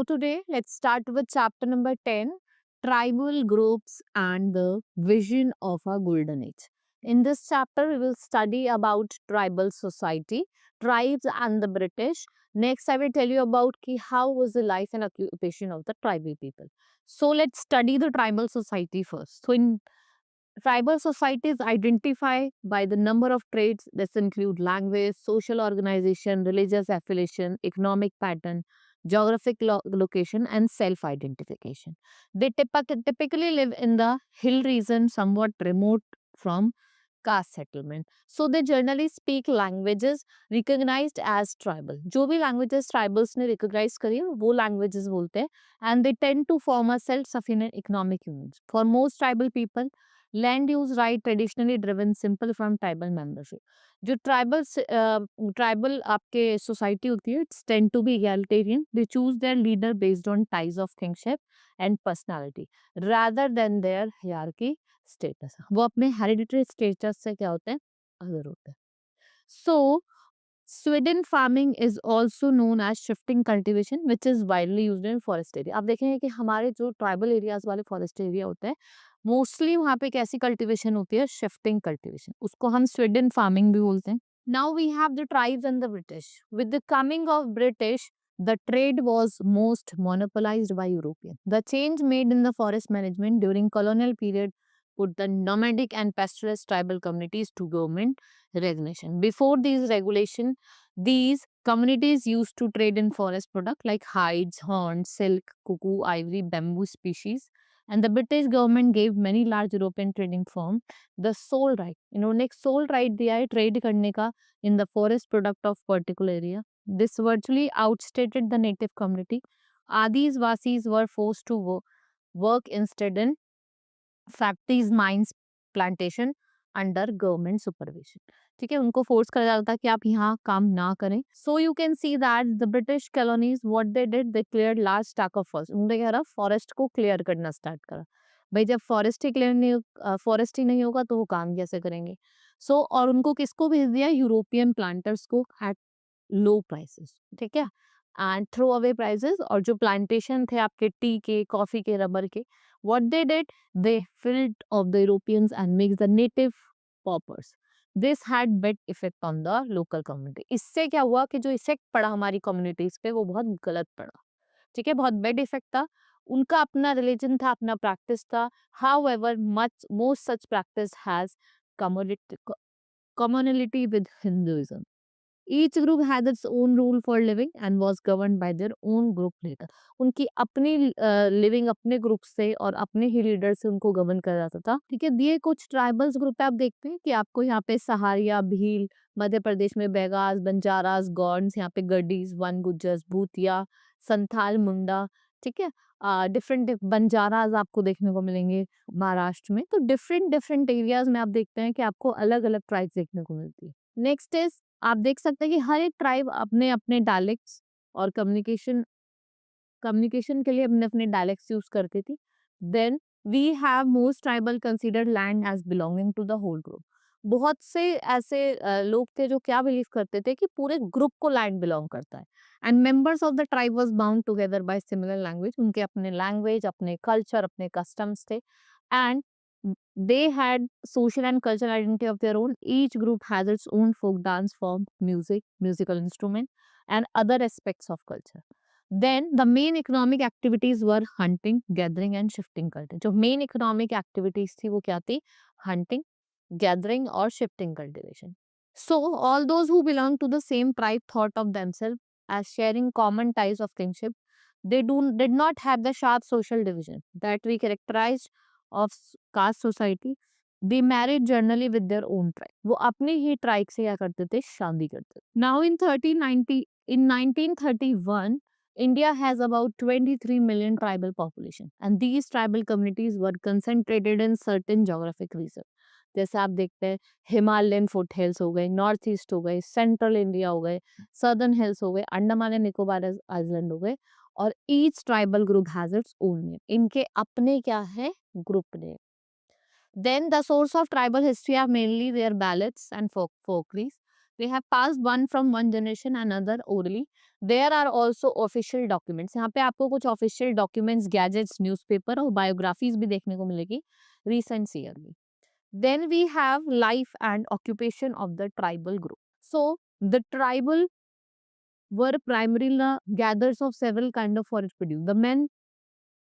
today let's start with chapter number 10, tribal groups and the vision of a golden age. In this chapter we will study about tribal society, tribes and the British. Next I will tell you about how was the life and occupation of the tribal people. So let's study the tribal society first. So in tribal societies identify by the number of traits. This include language, social organization, religious affiliation, economic pattern, geographic location, and self-identification. They typically live in the hill region, somewhat remote from caste settlement. So they generally speak languages recognized as tribal. जो भी languages tribals ने recognize करी है, वो languages बोलते हैं. And they tend to form a self-sufficient economic units. For most tribal people, land use right traditionally driven simple from tribal membership. जो tribal आपके society होती है, it's tend to be egalitarian. They choose their leader based on ties of kingship and personality rather than their hierarchy status. वो अपने hereditary status से क्या होते हैं, अलग होते हैं. So Sweden farming is also known as shifting cultivation, which is widely used in forest area. आप देखेंगे कि हमारे जो ट्राइबल एरियाज वाले फॉरेस्ट एरिया होते हैं, मोस्टली वहाँ पे कैसी कल्टीवेशन होती है, शिफ्टिंग कल्टीवेशन. उसको हम स्वीडन फार्मिंग भी बोलते हैं. Now we have the tribes and the British. With the coming of British, the trade was most monopolized by European. The change made in the forest management during colonial period put the nomadic and pastoralist tribal communities to government recognition. Before these regulation, these communities used to trade in forest product like hides, horns, silk, cuckoo, ivory, bamboo species. And the British government gave many large European trading firm the sole right. इन्होंने एक sole right दिया है trade करने का in the forest product of particular area. This virtually outstated the native community. Adis Vasis were forced to work instead in factories, mines, plantation under government supervision. ठीक है, उनको force करा जाता था कि आप यहाँ काम ना करें. So you can see that the British colonies what they did, they cleared large stack of forest. उन्होंने क्या करा, फॉरेस्ट को क्लियर करना स्टार्ट करा. भाई जब फॉरेस्ट ही क्लियर नहीं, फॉरेस्ट ही नहीं होगा तो वो काम कैसे करेंगे. सो और उनको किसको भेज दिया, यूरोपियन प्लांटर्स को एट लो प्राइसेस. ठीक है, एंड थ्रो अवे प्राइसेस. और जो प्लांटेशन थे आपके टी के, कॉफी के, रबर के, what they did, they filled of the Europeans and mixed the native paupers. This had bad effect on the local community. इससे क्या हुआ कि जो इफेक्ट पड़ा हमारी कम्युनिटीज पे वो बहुत गलत पड़ा. ठीक है, बहुत बैड इफेक्ट था. उनका अपना रिलीजन था, अपना प्रैक्टिस था. However, most such practice has commonality with Hinduism. Each group had its own rule for living and was governed by their own group leader. उनकी अपनी लिविंग अपने ग्रुप से और अपने ही लीडर से उनको गवर्न करा जाता था. ठीक है, दिए कुछ ट्राइबल्स ग्रुप पे आप देखते हैं कि आपको यहाँ पे सहारिया, भील, मध्य प्रदेश में बैगास, बंजारास, गौंड्स, यहाँ पे गड्डीज, वन गुज्जर्स, भूतिया, संथाल, मुंडा. ठीक है, डिफरेंट बंजाराज आपको देखने को मिलेंगे महाराष्ट्र में. तो डिफरेंट डिफरेंट एरियाज में आप देखते हैं कि आपको अलग अलग ट्राइब्स देखने को मिलती है. नेक्स्ट इज, आप देख सकते हैं कि हर एक ट्राइब अपने अपने डायलेक्ट्स और कम्युनिकेशन कम्युनिकेशन के लिए अपने अपने डायलेक्ट्स यूज करती थी. Then we have most tribal considered land as belonging to the whole group. बहुत से ऐसे लोग थे जो क्या बिलीव करते थे कि पूरे ग्रुप को लैंड बिलोंग करता है. And members of the tribe was bound together by similar language. उनके अपने लैंग्वेज, अपने कल्चर, अपने कस्टम्स थे. And they had social and cultural identity of their own. Each group has its own folk dance form, music, musical instrument, and other aspects of culture. Then the main economic activities were hunting, gathering, and shifting culture. जो main economic activities थी वो क्या थी, hunting, gathering और shifting cultivation. So all those who belong to the same tribe thought of themselves as sharing common ties of kinship. They did not have the sharp social division that we characterized of caste society. They married generally with their own tribe. वो अपनी ही tribe से क्या करते थे, शादी करते थे. Now in 1931, India has about 23 million tribal population and these tribal communities were concentrated in certain geographic regions. जैसे आप देखते हैं हिमालयन फुट हिल्स हो गए, नॉर्थ ईस्ट हो गए, सेंट्रल इंडिया हो गए, सदर्न हिल्स हो गए, अंडमान एंड निकोबार आइलैंड हो गए. और each tribal group has its own name. इनके अपने क्या है, group name. Then the source of tribal history are mainly their ballads and folkries. They have passed one from one generation another orally. There are also official documents. यहाँ पे आपको कुछ official documents, gadgets, newspaper और biographies भी देखने को मिलेगी recent year में. Then we have life and occupation of the tribal group. So the tribal were primarily gatherers of several kind of forage produce. The men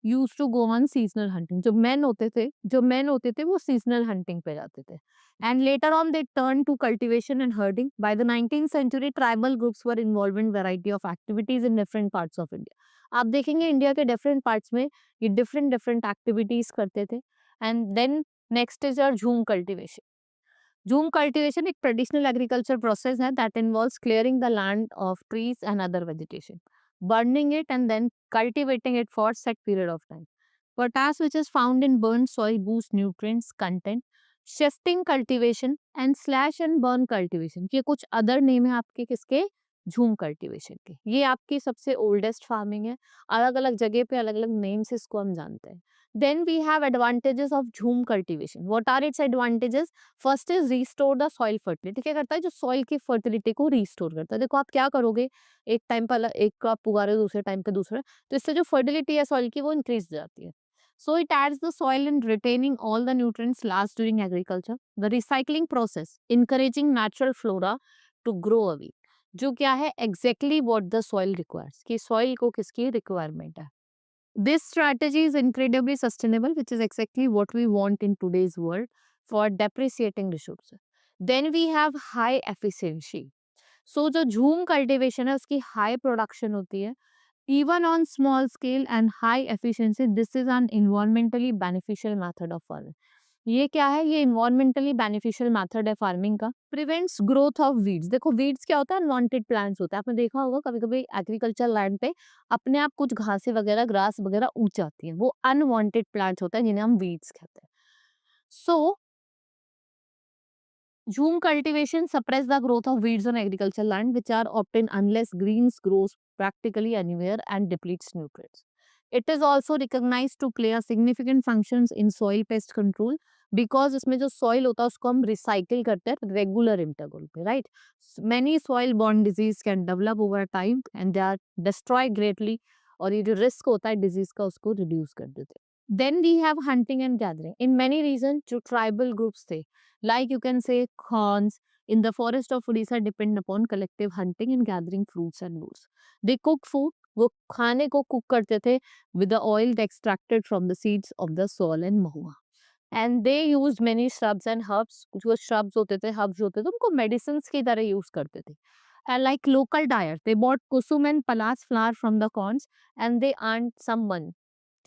used to go on seasonal hunting. जो men होते थे वो seasonal hunting पे जाते थे. And later on they turned to cultivation and herding. By the 19th century, tribal groups were involved in variety of activities in different parts of India. आप देखेंगे India के different parts में ये different activities करते थे. And then next is your झूम cultivation. झूम cultivation एक ट्रेडिशनल एग्रीकल्चर प्रोसेस है that involves clearing the land of trees and other vegetation, burning it and then cultivating it for set period of time. Potash which is found in burnt soil boosts nutrients content. Shifting cultivation and slash and burn cultivation, ये कुछ other name है आपके किसके, झूम cultivation के. ये आपकी सबसे ओल्डेस्ट फार्मिंग है. अलग अलग जगह पे अलग अलग नेम से इसको हम जानते हैं. Then we have advantages of झूम cultivation. What are its advantages? First is restore the soil fertility. क्या करता है, जो सॉइल की फर्टिलिटी को रिस्टोर करता है. देखो आप क्या करोगे, एक टाइम पर एक क्रॉप उगा रहे हो, दूसरे टाइम पे दूसरा, तो इससे जो फर्टिलिटी है सॉइल की वो इंक्रीज हो जाती है. So it aids the soil in retaining all the nutrients lost during agriculture. The recycling process encouraging natural flora to grow away. जो क्या है exactly what the soil requires, कि सॉइल को किसकी रिक्वायरमेंट है. This strategy is incredibly sustainable, which is exactly what we want in today's world for depreciating resources. Then we have high efficiency. So जो झूम cultivation है उसकी high production होती है even on small scale and high efficiency. This is an environmentally beneficial method of farming. ये क्या है, ये इन्वायरमेंटली बेनिफिशियल मेथड है फार्मिंग का. Prevents growth of weeds. देखो वीड्स क्या होता है, अनवांटेड प्लांट्स होता है. आपने देखा होगा कभी कभी एग्रीकल्चर लैंड पे अपने आप कुछ घासें वगैरह ग्रास वगैरह उग जाती है, वो अनवांटेड प्लांट्स होता है जिन्हें हम वीड्स कहते हैं. सो झूम cultivation suppress the growth of weeds on agricultural land which are obtained unless greens grows practically anywhere and depletes nutrients. It is also recognized to play a significant functions in soil pest control because इसमें जो soil होता है उसको हम recycle करते हैं regular interval पे, right? Many soil borne disease can develop over time and they are destroy greatly, और ये जो risk होता है disease का उसको reduce कर देते हैं. Then we have hunting and gathering. In many regions जो tribal groups थे, like you can say khans in the forest of Odisha depend upon collective hunting and gathering fruits and roots. They cook food, वो खाने को cook करते थे with the oil extracted from the seeds of the soil and mahua. And they used many shrubs and herbs. कुछ वो shrubs होते थे, herbs होते थे, उनको medicines की तरह use करते थे. And like local diet, they bought kusum and palas flower from the corns and they earned some money.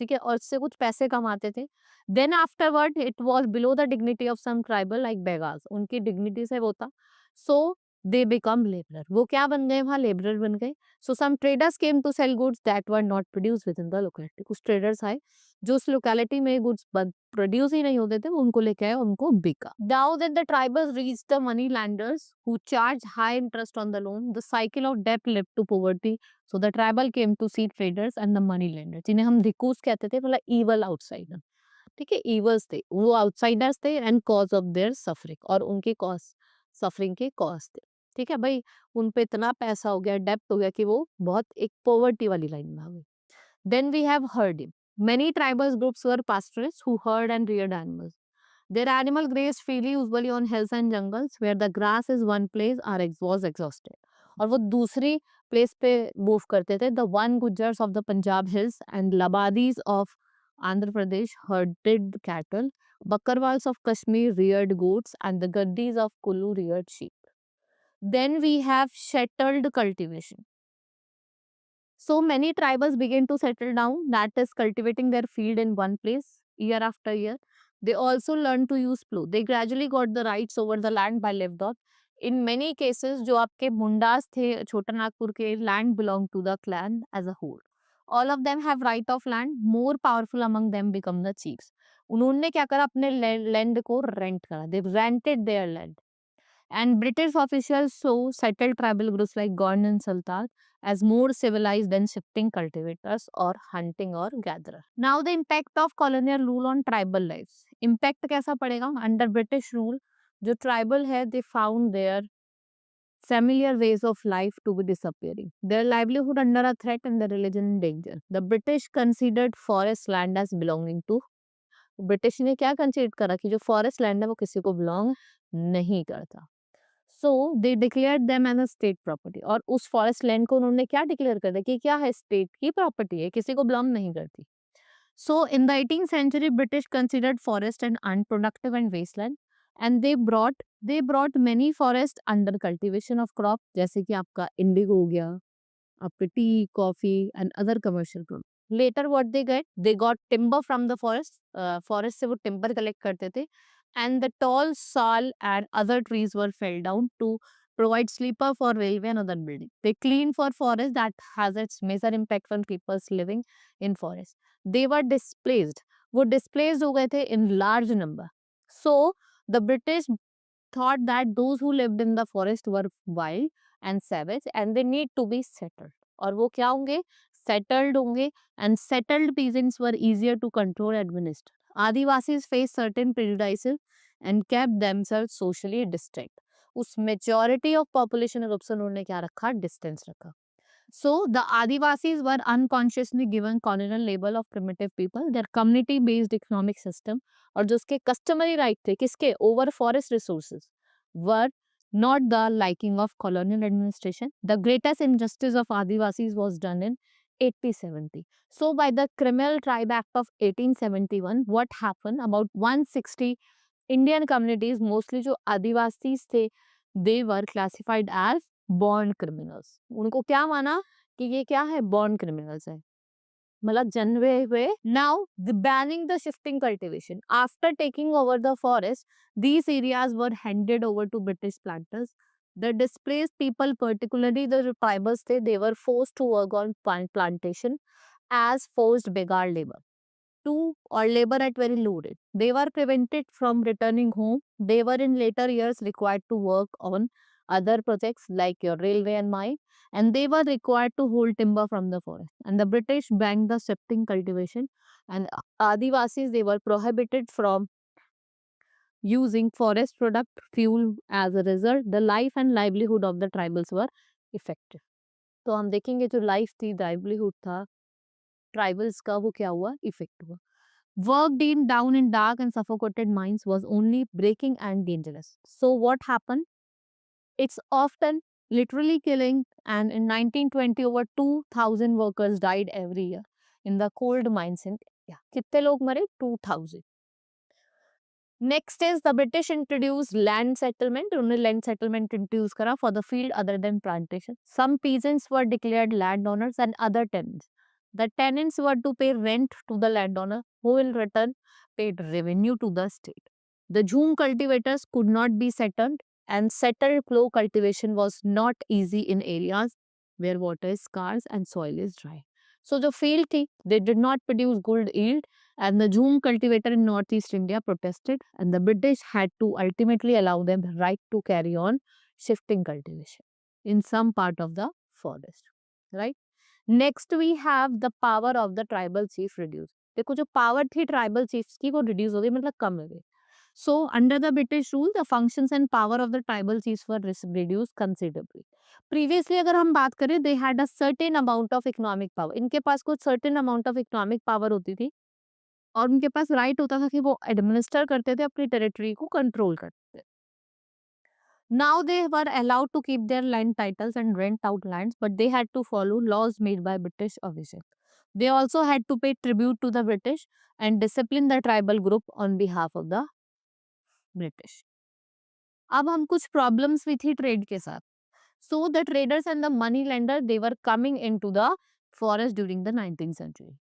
ठीक है, और इससे कुछ पैसे कमाते थे. Then afterward it was below the dignity of some tribal like Baigas, उनकी डिग्निटी से वो था. सो दे बिकम लेबरर, वो क्या बन गए, वहाँ लेबरर बन गए. So some traders came to sell goods that were not produce within the locality. कुछ ट्रेडर्स आए जो उस लोकेलिटी में गुड्स प्रोड्यूस ही नहीं होते थे, वो उनको लेके आए, उनको बिका. Now that the tribals reach the money landers who charge high interest on the loan, the cycle of debt led to poverty. So the tribal came to see traders and the money lender, जिन्हें हम धिक्कूस कहते थे, मतलब evil outsider. ठीक है, evils थे, वो outsiders थे and cause of their suffering, और उनके कॉज सफरिंग के कॉज थे. ठीक है भाई, उन पे इतना पैसा हो गया, डेप्थ हो गया कि वो बहुत एक पॉवर्टी वाली लाइन में आ गई. Then we have herding. Many tribal groups were pastoralists who herd and reared animals. Their animal grazed freely, usually on hills and jungles where the grass is one place or was exhausted. और वो दूसरी place पे move करते थे. The one Gujars of the Punjab hills and Labadis of Andhra Pradesh herded cattle. Bakkarwals of Kashmir reared goats and the Gaddis of Kulu reared sheep. Then we have shettled cultivation. So many tribals began to settle down, that is cultivating their field in one place year after year. They also learned to use plough. They gradually got the rights over the land by livelihood. In many cases, जो आपके मुंडास थे छोटा नागपुर के, land belonged to the clan as a whole. All of them have right of land. More powerful among them become the chiefs. उन्होंने क्या करा, अपने land को rent करा. They rented their land. And British officials so settled tribal groups like Gond and Saltal as more civilized than shifting cultivators or hunting or gatherer. Now the impact of colonial rule on tribal lives. Impact कैसा पड़ेगा? Under British rule, जो tribal है, they found their familiar ways of life to be disappearing, their livelihood under a threat and their religion in danger. The British considered forest land as belonging to, British ने क्या consider करा कि जो forest land है वो किसी को belong नहीं करता. So they declare them as a state property, और उस फॉरेस्ट लैंड को उन्होंने क्या डिक्लेयर कर दिया कि क्या है, स्टेट की प्रॉपर्टी है, किसी को बिलोंग नहीं करती. So in the 18th century, British considered forest an unproductive and wasteland, and they brought many forests under cultivation of crop, जैसे कि आपका इंडिगो हो गया, आपके T, coffee and other commercial products. Later what they got timber from the forest. Forest से वो timber collect करते थे, and the tall sal and other trees were felled down to provide sleeper for railway and other building. They cleaned for forest that has its major impact on people's living in forest. They were displaced. वो displaced हो गए थे in large number. So the British thought that those who lived in the forest were wild and savage and they need to be settled. और वो क्या होंगे, settled होंगे, and settled peasants were easier to control and administer. Adivasis faced certain prejudices and kept themselves socially distinct. उस majority of population group से उन्होंने क्या रखा, distance रखा. So the Adivasis were unconsciously given colonial label of primitive people. Their community based economic system और जो उसके customary right थे किसके, over forest resources, were not the liking of colonial administration. The greatest injustice of Adivasis was done in 1870. So by the Criminal Tribe Act of 1871, what happened, about 160 Indian communities, mostly जो आदिवासीज थे, they were classified as born criminals. उनको क्या माना कि ये क्या है, born criminals है, मतलब जन्मे हुए. Now the banning the shifting cultivation. After taking over the forest, these areas were handed over to British planters. The displaced people, particularly the tribals, they were forced to work on plantation as forced beggar labor to or labor at very low rate. They were prevented from returning home. They were in later years required to work on other projects like your railway and mine, and they were required to hold timber from the forest. And the British banned the shifting cultivation, and Adivasis, they were prohibited from using forest product fuel. As a result, the life and livelihood of the tribals were affected. तो हम देखेंगे जो life थी, livelihood था tribals का, वो क्या हुआ, इफेक्ट हुआ. Work deep down in dark and suffocated mines was only breaking and dangerous. So what happened? It's often literally killing, and in 1920 over 2000 workers died every year in the cold mines in India. कितने लोग मरे? 2000. Next is the British introduced land settlement. उन्होंने land settlement introduce करा for the field other than plantation. Some peasants were declared landowners and other tenants. The tenants were to pay rent to the landowner, who in return paid revenue to the state. The Jhum cultivators could not be settled, and settled flow cultivation was not easy in areas where water is scarce and soil is dry. So the field थी, they did not produce good yield, and the Jhum cultivator in northeast India protested, and the British had to ultimately allow them the right to carry on shifting cultivation in some part of the forest. Right? Next we have the power of the tribal chief reduced. देखो जो power थी tribal chiefs की वो reduce हो गई, मतलब कम हो गई. So under the British rule, the functions and power of the tribal chiefs were reduced considerably. Previously अगर हम बात करें, they had a certain amount of economic power. इनके पास कुछ certain amount of economic power होती थी, और उनके पास राइट होता था कि वो एडमिनिस्टर करते थे, अपनी टेरिटरी को कंट्रोल करते थे. Now they were allowed to keep their land titles and rent out lands, but they had to follow laws made by British officials. They also had to pay tribute to the British and discipline the tribal group on behalf of the British. अब हम कुछ problems भी थी trade के साथ. So the traders and the money lender, they were coming into the forest during the 19th century.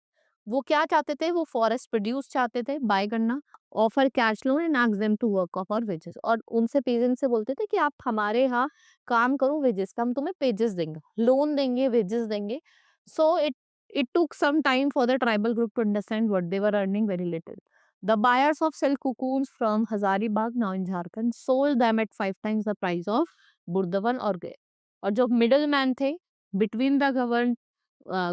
वो क्या चाहते थे, वो फॉरेस्ट प्रोड्यूस चाहते थे, बाय करना, offer cash loan and ask them to work off और वेजेस, और उनसे पेजेंट से बोलते थे कि आप हमारे यहाँ काम करो, वेजेस का हम तुम्हें पेजेस देंगे, लोन देंगे, वेजेस देंगे. So it took some time for the tribal group to understand what they were earning very little. The buyers of silk cocoons from Hazaribagh, now in Jharkhand, sold them at 5 times the price of Burdavan or Gay. और जो middle man थे between the govern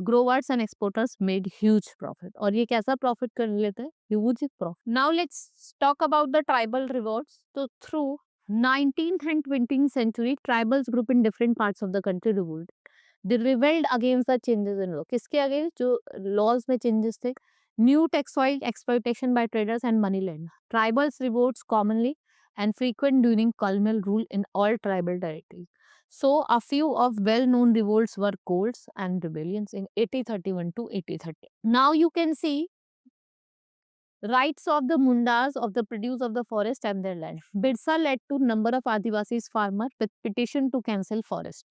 growers and exporters made huge profit. और ये कैसा profit कर लेते हैं? Huge profit. Now let's talk about the tribal rewards. So through 19th and 20th century, tribals group in different parts of the country revolted. They rebelled against the changes in law. किसके against? जो laws में changes थे. New textile exploitation by traders and money lenders. Tribals revolts commonly and frequent during colonial rule in all tribal territories. So, a few of well-known revolts were colds and rebellions in 1831 to 1830. Now you can see rights of the Mundas of the produce of the forest and their land. Birsa led to number of Adivasis farmer with petition to cancel forest.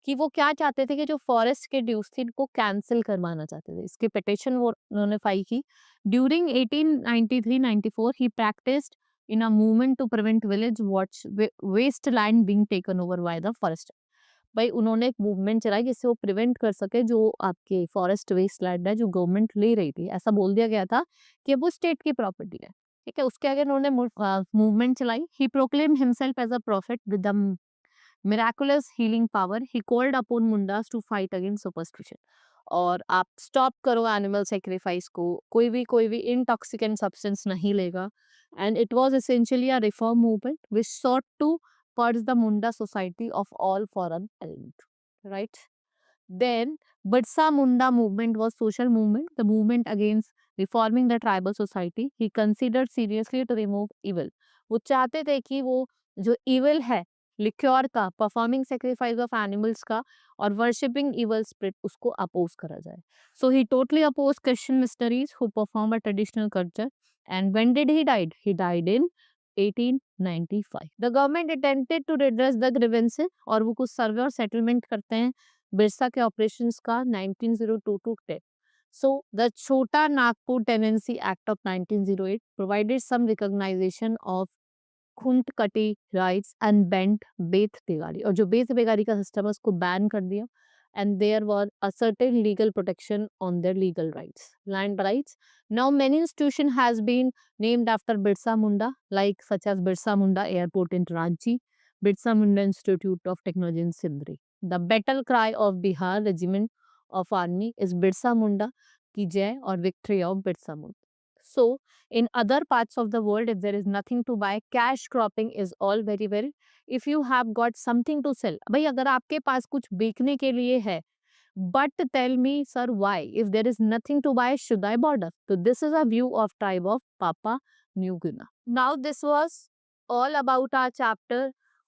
कि वो क्या चाहते थे कि जो forest के dues थे इनको कैंसिल करवाना चाहते थे. इसकी पिटिशन वो उन्होंने फाइल की. During 1893-94 he practised in a movement to prevent village watch waste land being taken over by the forest. भाई उन्होंने एक मूवमेंट चलाई जिससे वो प्रिवेंट कर सके जो आपके फॉरेस्ट वेस्ट लैंड है जो गवर्नमेंट ले रही थी. ऐसा बोल दिया गया था कि वो स्टेट की प्रॉपर्टी है. ठीक है, उसके आगे उन्होंने मूवमेंट चलाई. He proclaim himself as a prophet with the miraculous healing power. He called upon Mundas to fight against superstition. और आप स्टॉप करो एनिमल सेक्रीफाइस को. कोई भी इंटॉक्सिकेंट सब्सटेंस नहीं लेगा. And it was essentially a reform movement which sought to purge the Munda society of all foreign element. Right? Then Birsa Munda movement was social movement, the movement against reforming the tribal society. He considered seriously to remove evil. वो चाहते थे कि वो जो evil है लिक्योर का, performing sacrifice of animals का और वर्शिपिंग इवल स्पिरिट उसको अपोज करा जाए. So he totally oppose Christian missionaries who perform a traditional culture. And when did he died? He died in 1895. The government attempted to redress the grievances और वो कुछ सर्वे और settlement करते हैं बिरसा के ऑपरेशंस का 1902 to 10. So the Chota Nagpur Tenancy Act of 1908 provided some recognition of खुंट कटी rights and bent Beth बेगारी. और जो बेथ बेगारी का सिस्टम है उसको बैन कर दिया. And there were a certain legal protection on their legal rights, land rights. Now many institution has been named after Birsa Munda like such as Birsa Munda airport in Ranchi, Birsa Munda institute of technology in Sindri. The battle cry of Bihar regiment of army is Birsa Munda की जय और victory of Birsa Munda. So in other parts of the world, if there is nothing to buy, cash cropping is all very well. If you have got something to sell, भाई अगर आपके पास कुछ बेचने के लिए है, but tell me sir why? If there is nothing to buy, should I bother? So this is a view of tribe of Papua New Guinea. Now this was all about our chapter.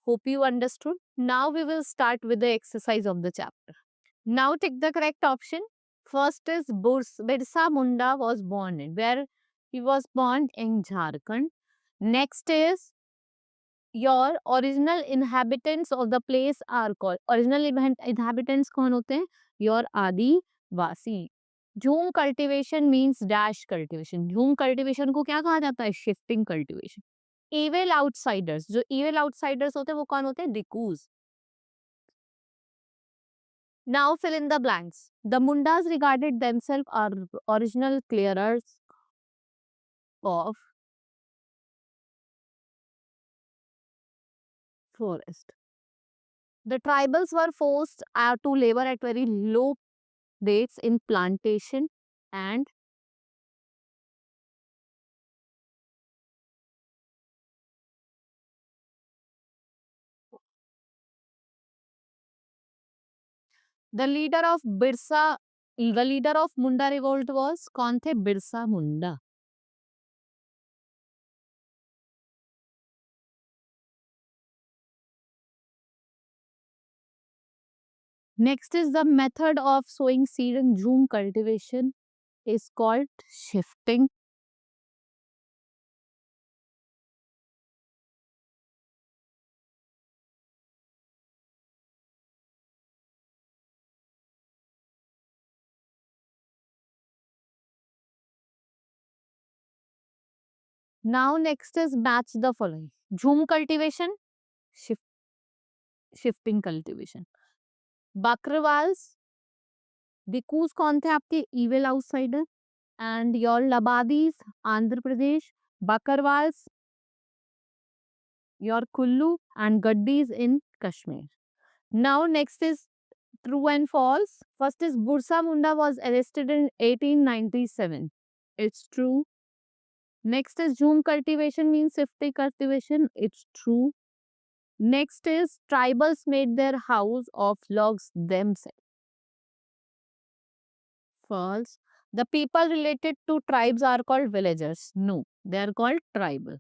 Hope you understood. Now we will start with the exercise of the chapter. Now take the correct option. First is Birsa Munda was born in where he was born in Jharkhand. Next is your original inhabitants of the place are called. Original inhabitants कौन होते हैं? Your आदिवासी. झूम cultivation means dash cultivation. झूम cultivation को क्या कहा जाता है? Shifting cultivation. Evil outsiders. जो evil outsiders होते हैं वो कौन होते हैं? Dikus. Now fill in the blanks. The Mundas regarded themselves as original clearers of forest. The tribals were forced to labor at very low rates in plantation and the leader of Munda revolt was कौन थे? Birsa Munda. Next is the method of sowing seed in Jhum cultivation is called shifting. Now next is match the following. Jhum cultivation, shifting cultivation. Bakrwals, Dikus कौन थे आपके? Evil outsider. And your Labadis, Andhra Pradesh, Bakarwals, your Kullu and Gaddis in Kashmir. Now next is true and false. First is Bursa Munda was arrested in 1897. It's true. Next is Jhum cultivation means 50 cultivation. It's true. Next is tribals made their house of logs themselves. False. The people related to tribes are called villagers. No, they are called tribal.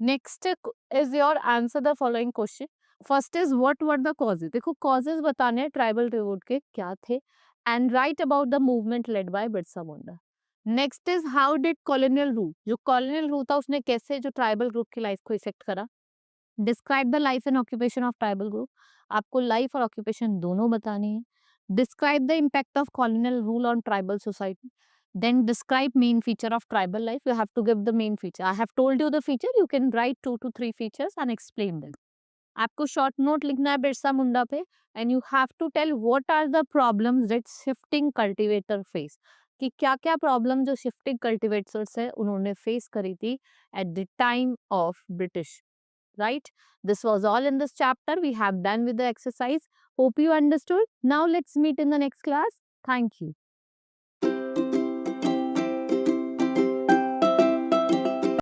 Next is your answer the following question. First is what were the causes? देखो causes बताने हैं tribal revolt के क्या थे and write about the movement led by Birsa Munda. Next is how did colonial rule, जो colonial rule था उसने कैसे जो tribal group की life को affect करा. Describe the life and occupation of tribal group. आपको life और occupation दोनों बतानी है. Describe the impact of colonial rule on tribal society. Then describe main feature of tribal life. You have to give the main feature. I have told you the feature. You can write 2 to 3 features and explain them. आपको short note लिखना है बिरसा मुंडा पे and you have to tell what are the problems that shifting cultivator face, कि क्या क्या problem जो shifting cultivators है उन्होंने फेस करी थी at the time of British. Right? This was all in this chapter. We have done with the exercise. Hope you understood. Now let's meet in the next class. Thank you.